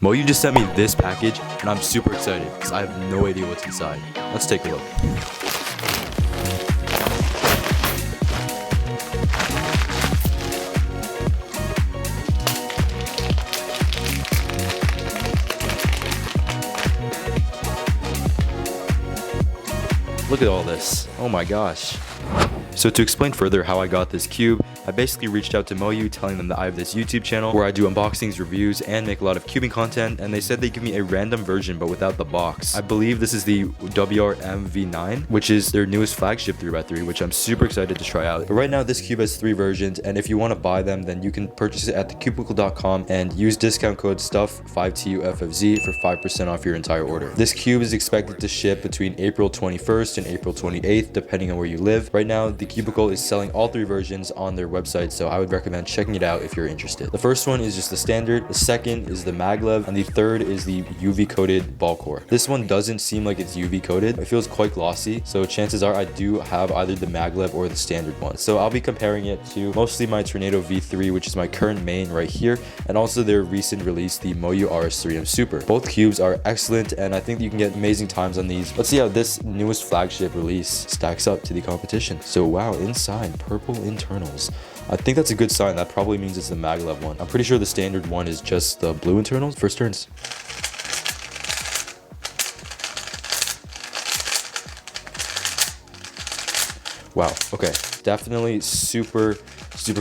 Moyu just sent me this package, and I'm super excited because I have no idea what's inside. Let's take a look. Look at all this. Oh my gosh. So to explain further how I got this cube, I basically reached out to Moyu telling them that I have this YouTube channel where I do unboxings, reviews, and make a lot of cubing content, and they said they give me a random version but without the box. I believe this is the WRM V9, which is their newest flagship 3x3, which I'm super excited to try out. But right now this cube has 3 versions, and if you want to buy them, then you can purchase it at thecubicle.com and use discount code STUFF5TUFFZ for 5% off your entire order. This cube is expected to ship between April 21st and April 28th, depending on where you live. Right now, the Cubicle is selling all 3 versions on their website, so I would recommend checking it out if you're interested. The first one is just the standard, the second is the Maglev, and the third is the UV coated ball core. This one doesn't seem like it's UV coated. It feels quite glossy, so chances are I do have either the Maglev or the standard one. So I'll be comparing it to mostly my Tornado V3, which is my current main right here, and also their recent release, the Moyu RS3M Super. Both cubes are excellent, and I think you can get amazing times on these. Let's see how this newest flagship release stacks up to the competition. So wow, inside, purple internals. I think that's a good sign. That probably means it's the Maglev one. I'm pretty sure the standard one is just the blue internals. First turns. Wow, okay. Definitely super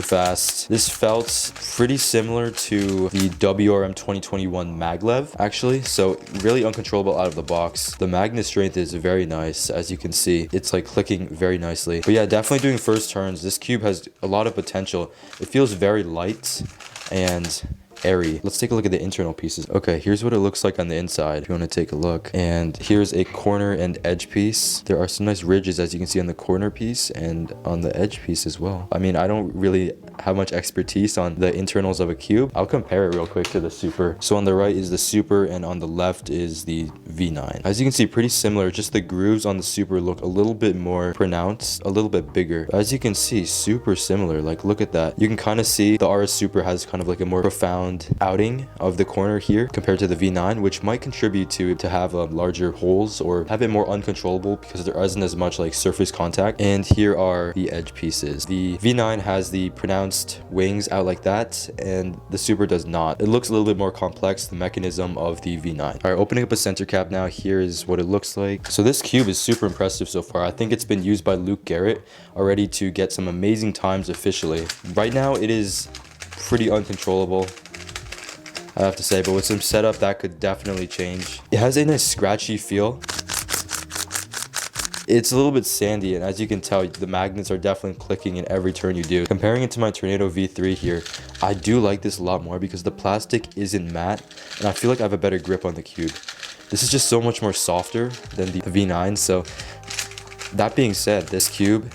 fast. This felt pretty similar to the WRM 2021 Maglev, actually. So really uncontrollable out of the box. The magnet strength is very nice, as you can see. It's like clicking very nicely. But yeah, definitely doing first turns. This cube has a lot of potential. It feels very light and airy. Let's take a look at the internal pieces. Okay, here's what it looks like on the inside if you want to take a look. And here's a corner and edge piece. There are some nice ridges, as you can see, on the corner piece and on the edge piece as well. I mean, I don't really have much expertise on the internals of a cube. I'll compare it real quick to the Super. So on the right is the Super, and on the left is the V9. As you can see, pretty similar, just the grooves on the Super look a little bit more pronounced, a little bit bigger. As you can see, super similar. Like, look at that. You can kind of see the RS Super has kind of like a more profound outing of the corner here compared to the V9, which might contribute to have larger holes or have it more uncontrollable because there isn't as much like surface contact. And here are the edge pieces. The V9 has the pronounced wings out like that, and the Super does not. It looks a little bit more complex, the mechanism of the V9. All right, opening up a center cap now. Here is what it looks like. So this cube is super impressive so far. I think it's been used by Luke Garrett already to get some amazing times officially. Right now it is pretty uncontrollable, I have to say, but with some setup that could definitely change. It has a nice scratchy feel. It's a little bit sandy, and as you can tell, the magnets are definitely clicking in every turn you do. Comparing it to my Tornado V3 here, I do like this a lot more because the plastic isn't matte, and I feel like I have a better grip on the cube. This is just so much more softer than the V9, so that being said, this cube,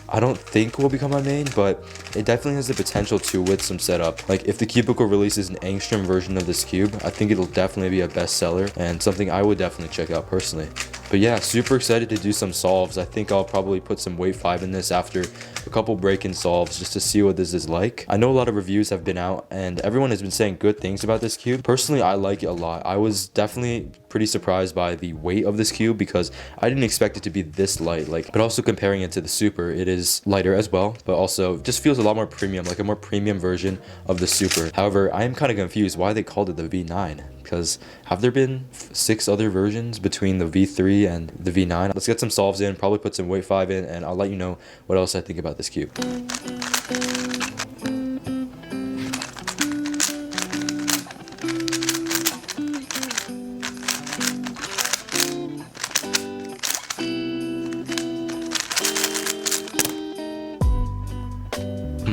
I don't think will become my main, but it definitely has the potential to with some setup. Like, if the Cubicle releases an angstrom version of this cube, I think it'll definitely be a bestseller and something I would definitely check out personally. But yeah, super excited to do some solves. I think I'll probably put some weight 5 in this after a couple break-in solves just to see what this is like. I know a lot of reviews have been out and everyone has been saying good things about this cube. Personally, I like it a lot. I was definitely pretty surprised by the weight of this cube because I didn't expect it to be this light. But also comparing it to the Super, it is lighter as well, but also just feels a lot more premium, like a more premium version of the Super. However, I am kind of confused why they called it the V9. Because have there been 6 other versions between the V3 and the V9? Let's get some solves in, probably put some weight 5 in, and I'll let you know what else I think about this cube.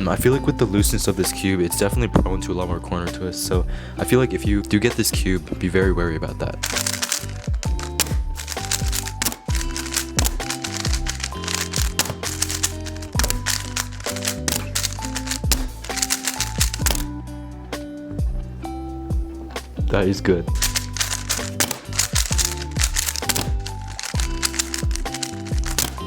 I feel like with the looseness of this cube, it's definitely prone to a lot more corner twists, so I feel like if you do get this cube, be very wary about that. That is good.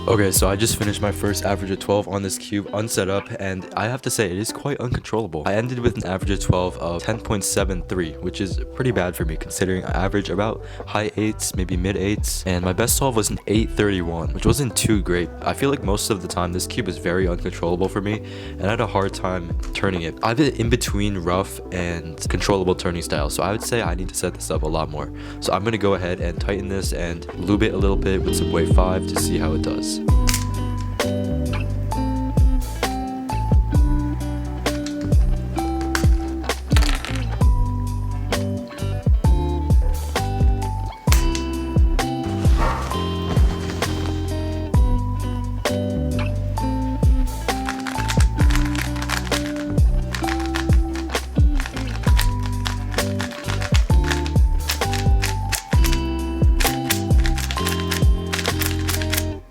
Okay, so I just finished my first average of 12 on this cube unset up, and I have to say it is quite uncontrollable. I ended with an average of 12 of 10.73, which is pretty bad for me considering I average about high 8s, maybe mid 8s, and my best solve was an 831, which wasn't too great. I feel like most of the time this cube is very uncontrollable for me, and I had a hard time turning it. I have it in between rough and controllable turning style, so I would say I need to set this up a lot more. So I'm going to go ahead and tighten this and lube it a little bit with some Wave 5 to see how it does.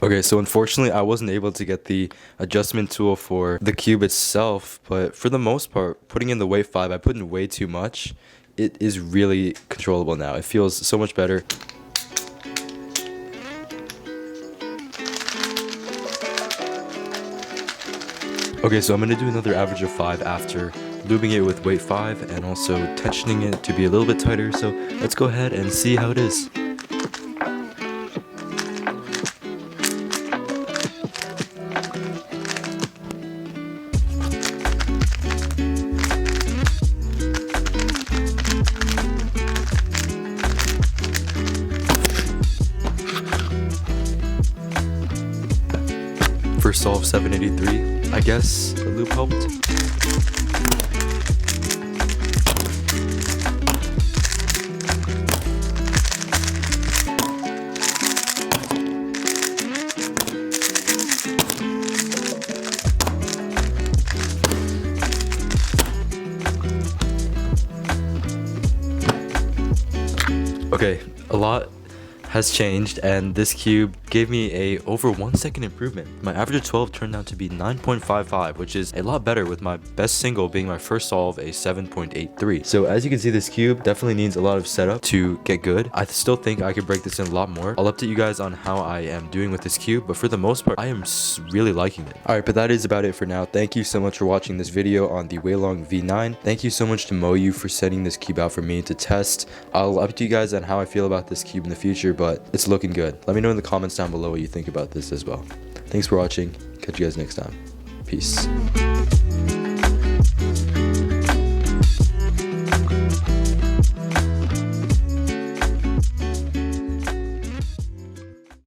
Okay, so unfortunately I wasn't able to get the adjustment tool for the cube itself, but for the most part, putting in the Wave 5, I put in way too much. It is really controllable now. It feels so much better. Okay, so I'm going to do another average of 5 after lubing it with Wave 5 and also tensioning it to be a little bit tighter, so let's go ahead and see how it is. First solve 783, I guess the loop helped. Okay, a lot has changed, and this cube gave me a over 1 second improvement. My average of 12 turned out to be 9.55, which is a lot better, with my best single being my first solve a 7.83. So as you can see, this cube definitely needs a lot of setup to get good. I still think I could break this in a lot more. I'll update you guys on how I am doing with this cube, but for the most part I am really liking it. Alright, but that is about it for now. Thank you so much for watching this video on the WeiLong V9. Thank you so much to Moyu for sending this cube out for me to test. I'll update you guys on how I feel about this cube in the future, but it's looking good. Let me know in the comments down below what you think about this as well. Thanks for watching. Catch you guys next time. Peace.